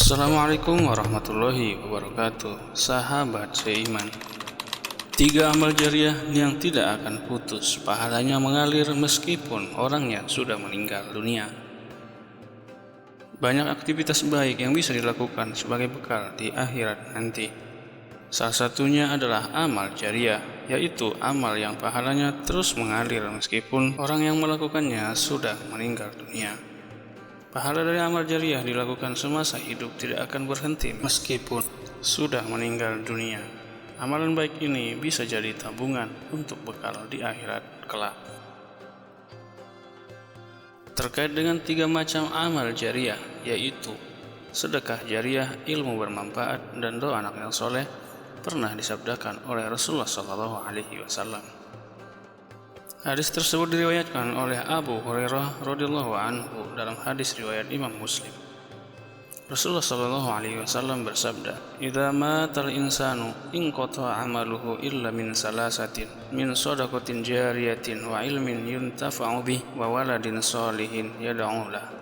Assalamualaikum warahmatullahi wabarakatuh. Sahabat seiman, 3 amal jariah yang tidak akan putus pahalanya mengalir meskipun orangnya sudah meninggal dunia. Banyak aktivitas baik yang bisa dilakukan sebagai bekal di akhirat nanti. Salah satunya adalah amal jariah, yaitu amal yang pahalanya terus mengalir meskipun orang yang melakukannya sudah meninggal dunia. Pahala dari amal jariah dilakukan semasa hidup tidak akan berhenti meskipun sudah meninggal dunia. Amalan baik ini bisa jadi tabungan untuk bekal di akhirat kelak. Terkait dengan 3 macam amal jariah, yaitu sedekah jariah, ilmu bermanfaat, dan doa anak yang soleh, pernah disabdakan oleh Rasulullah SAW. Hadis tersebut diriwayatkan oleh Abu Hurairah radhiyallahu anhu dalam hadis riwayat Imam Muslim. Rasulullah SAW bersabda, "Idza matal insanu inqata 'amaluhu illa min salasatin, min shadaqatin jariyatin wa ilmin yuntafa'u bih wa waladin shalihin yad'u lah."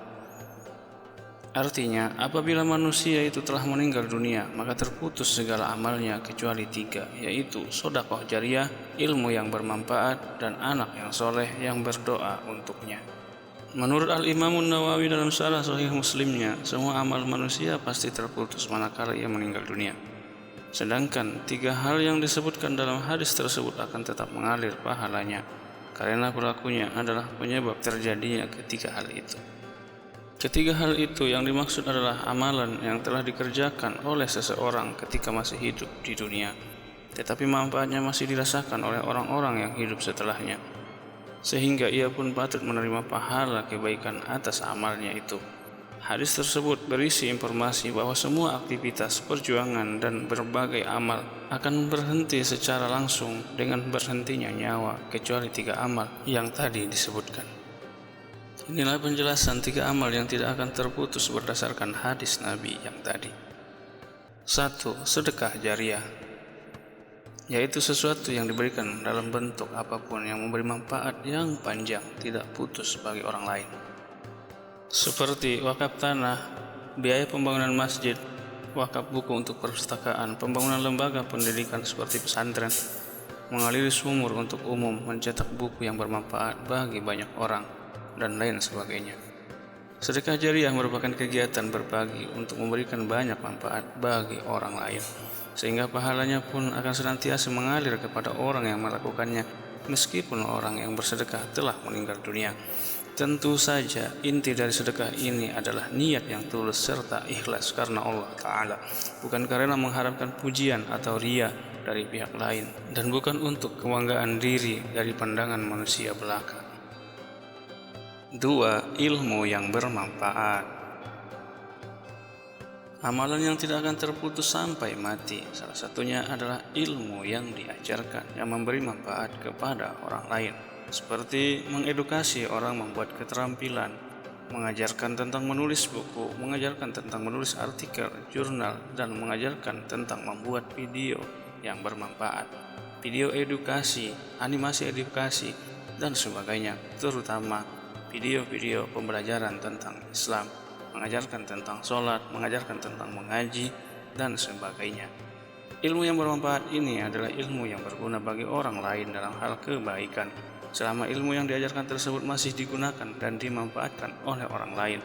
Artinya, apabila manusia itu telah meninggal dunia, maka terputus segala amalnya kecuali 3, yaitu sedekah jariah, ilmu yang bermanfaat, dan anak yang soleh yang berdoa untuknya. Menurut Al-Imam Nawawi dalam Syarah Sahih Muslimnya, semua amal manusia pasti terputus manakala ia meninggal dunia. Sedangkan 3 hal yang disebutkan dalam hadis tersebut akan tetap mengalir pahalanya, karena pelakunya adalah penyebab terjadinya ketiga hal itu. Ketiga hal itu yang dimaksud adalah amalan yang telah dikerjakan oleh seseorang ketika masih hidup di dunia, tetapi manfaatnya masih dirasakan oleh orang-orang yang hidup setelahnya, sehingga ia pun patut menerima pahala kebaikan atas amalnya itu. Hadis tersebut berisi informasi bahwa semua aktivitas, perjuangan, dan berbagai amal akan berhenti secara langsung dengan berhentinya nyawa, kecuali 3 amal yang tadi disebutkan. Inilah penjelasan 3 amal yang tidak akan terputus berdasarkan hadis Nabi yang tadi. 1. Sedekah jariah, yaitu sesuatu yang diberikan dalam bentuk apapun yang memberi manfaat yang panjang tidak putus bagi orang lain, seperti wakaf tanah, biaya pembangunan masjid, wakaf buku untuk perpustakaan, pembangunan lembaga pendidikan seperti pesantren, mengaliri sumur untuk umum, mencetak buku yang bermanfaat bagi banyak orang, dan lain sebagainya. Sedekah jariah merupakan kegiatan berbagi untuk memberikan banyak manfaat bagi orang lain, sehingga pahalanya pun akan senantiasa mengalir kepada orang yang melakukannya meskipun orang yang bersedekah telah meninggal dunia. Tentu saja inti dari sedekah ini adalah niat yang tulus serta ikhlas karena Allah Ta'ala, bukan karena mengharapkan pujian atau riya dari pihak lain, dan bukan untuk kebanggaan diri dari pandangan manusia belaka. 2. Ilmu yang bermanfaat. Amalan yang tidak akan terputus sampai mati, salah satunya adalah ilmu yang diajarkan yang memberi manfaat kepada orang lain, seperti mengedukasi orang membuat keterampilan, mengajarkan tentang menulis buku, mengajarkan tentang menulis artikel, jurnal, dan mengajarkan tentang membuat video yang bermanfaat, video edukasi, animasi edukasi, dan sebagainya, terutama video-video pembelajaran tentang Islam, mengajarkan tentang sholat, mengajarkan tentang mengaji, dan sebagainya. Ilmu yang bermanfaat ini adalah ilmu yang berguna bagi orang lain dalam hal kebaikan, selama ilmu yang diajarkan tersebut masih digunakan dan dimanfaatkan oleh orang lain,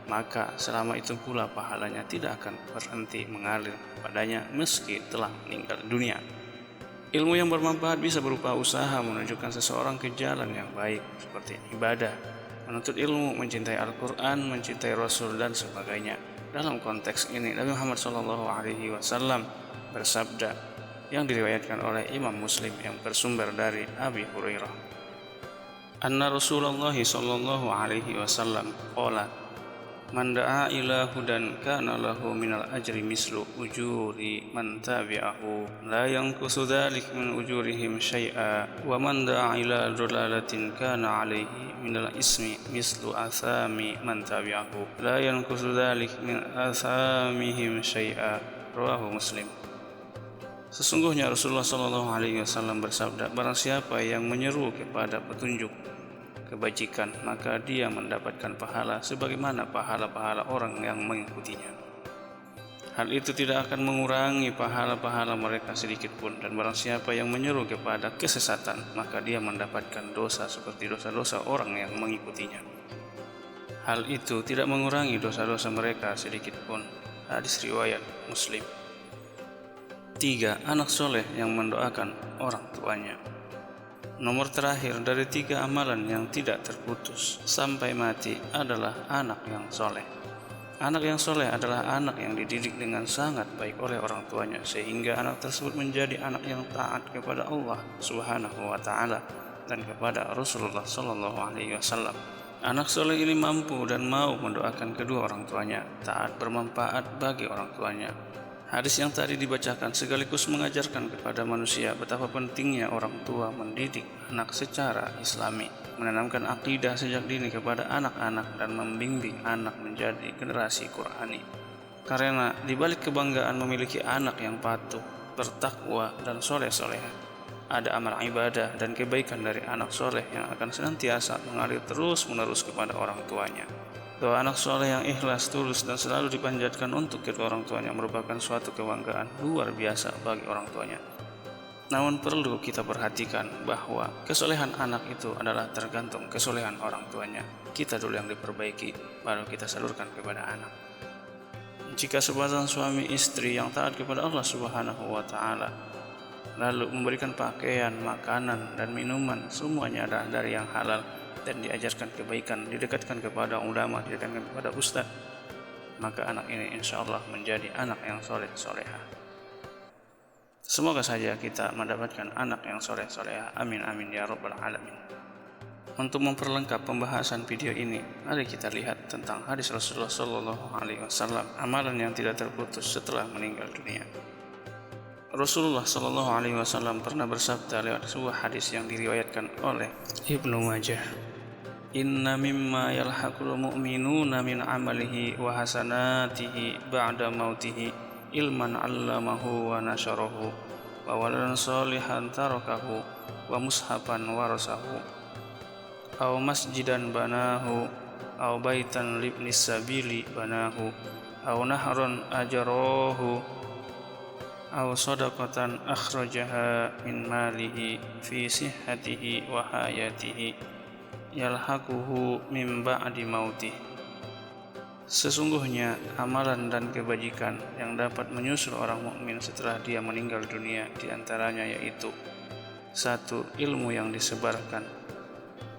maka selama itu pula pahalanya tidak akan berhenti mengalir padanya meski telah meninggal dunia. Ilmu yang bermanfaat bisa berupa usaha menunjukkan seseorang ke jalan yang baik, seperti ibadah, menuntut ilmu, mencintai Al-Quran, mencintai Rasul, dan sebagainya. Dalam konteks ini, Nabi Muhammad SAW bersabda yang diriwayatkan oleh Imam Muslim yang bersumber dari Abi Hurairah, anna Rasulullah SAW qala, man da'a ila hudan kana lahu minal ajri mislu ujuri man tabi'ahu la yanqusu dzalik min ujurihim syai'a wa man da'a ila dhalalatin kana 'alaihi minal ismi mislu athami man tabi'ahu la yanqusu dzalik min athamihim syai'a. Rawahu Muslim. Sesungguhnya Rasulullah SAW bersabda, barang siapa yang menyeru kepada petunjuk kebajikan, maka dia mendapatkan pahala sebagaimana pahala-pahala orang yang mengikutinya. Hal itu tidak akan mengurangi pahala-pahala mereka sedikit pun, dan barang siapa yang menyeru kepada kesesatan, maka dia mendapatkan dosa seperti dosa-dosa orang yang mengikutinya. Hal itu tidak mengurangi dosa-dosa mereka sedikit pun. Hadis riwayat Muslim. 3. Anak soleh yang mendoakan orang tuanya. Nomor terakhir dari 3 amalan yang tidak terputus sampai mati adalah anak yang soleh. Anak yang soleh adalah anak yang dididik dengan sangat baik oleh orang tuanya, sehingga anak tersebut menjadi anak yang taat kepada Allah Subhanahu wa Ta'ala dan kepada Rasulullah Sallallahu Alaihi Wasallam. Anak soleh ini mampu dan mau mendoakan kedua orang tuanya, taat, bermanfaat bagi orang tuanya. Hadis yang tadi dibacakan sekaligus mengajarkan kepada manusia betapa pentingnya orang tua mendidik anak secara islami, menanamkan akidah sejak dini kepada anak-anak dan membimbing anak menjadi generasi Qur'ani. Karena dibalik kebanggaan memiliki anak yang patuh, bertakwa dan soleh-solehah, ada amal ibadah dan kebaikan dari anak soleh yang akan senantiasa mengalir terus-menerus kepada orang tuanya. Doa anak soleh yang ikhlas, tulus, dan selalu dipanjatkan untuk kedua orang tuanya merupakan suatu kebanggaan luar biasa bagi orang tuanya. Namun perlu kita perhatikan bahwa kesolehan anak itu adalah tergantung kesolehan orang tuanya. Kita dulu yang diperbaiki, baru kita salurkan kepada anak. Jika sepasang suami istri yang taat kepada Allah Subhanahu wa Ta'ala, lalu memberikan pakaian, makanan, dan minuman, semuanya adalah dari yang halal, dan diajarkan kebaikan, didekatkan kepada ulama, didekatkan kepada ustaz, maka anak ini insya Allah menjadi anak yang soleh-solehah. Semoga saja kita mendapatkan anak yang soleh-solehah. Amin amin ya rabbal alamin. Untuk memperlengkap pembahasan video ini, mari kita lihat tentang hadis Rasulullah Sallallahu Alaihi Wasallam, amalan yang tidak terputus setelah meninggal dunia. Rasulullah Sallallahu Alaihi Wasallam pernah bersabda lewat sebuah hadis yang diriwayatkan oleh Ibnu Majah, Inna mimma yalhaqul mu'minuna min amalihi wa hasanatihi ba'da mautihi ilman 'allamahu wa nasyarahu wa waladan shalihan tarakahu wa mushafan warasahu aw masjidan banahu aw baitan libnis sabili banahu aw nahran ajarahu aw sadaqatan akhrajaha min malihi fi sihhatihi wa hayatihi yalhaquhu min ba'di mautih. Sesungguhnya amalan dan kebajikan yang dapat menyusul orang mukmin setelah dia meninggal dunia diantaranya yaitu 1. Ilmu yang disebarkan,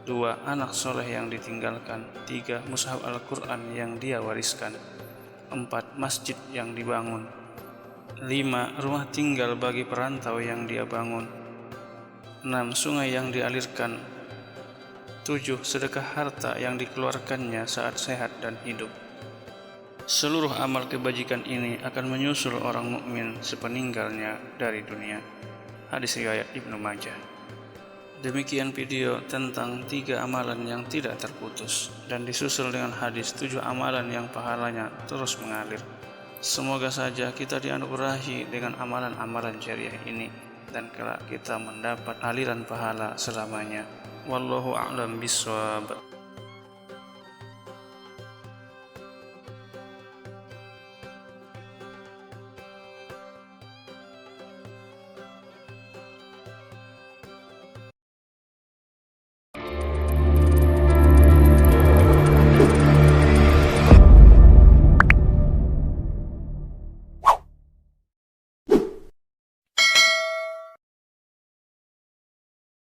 2. Anak soleh yang ditinggalkan, 3. Mushaf Al-Quran yang dia wariskan, 4. Masjid yang dibangun, 5. Rumah tinggal bagi perantau yang dia bangun, 6. Sungai yang dialirkan, 7. Sedekah harta yang dikeluarkannya saat sehat dan hidup. Seluruh amal kebajikan ini akan menyusul orang mukmin sepeninggalnya dari dunia. Hadis riwayat Ibnu Majah. Demikian video tentang 3 amalan yang tidak terputus, dan disusul dengan hadis 7 amalan yang pahalanya terus mengalir. Semoga saja kita dianugerahi dengan amalan-amalan syariah ini, dan kelak kita mendapat aliran pahala selamanya. Wallahu a'lam bishawab.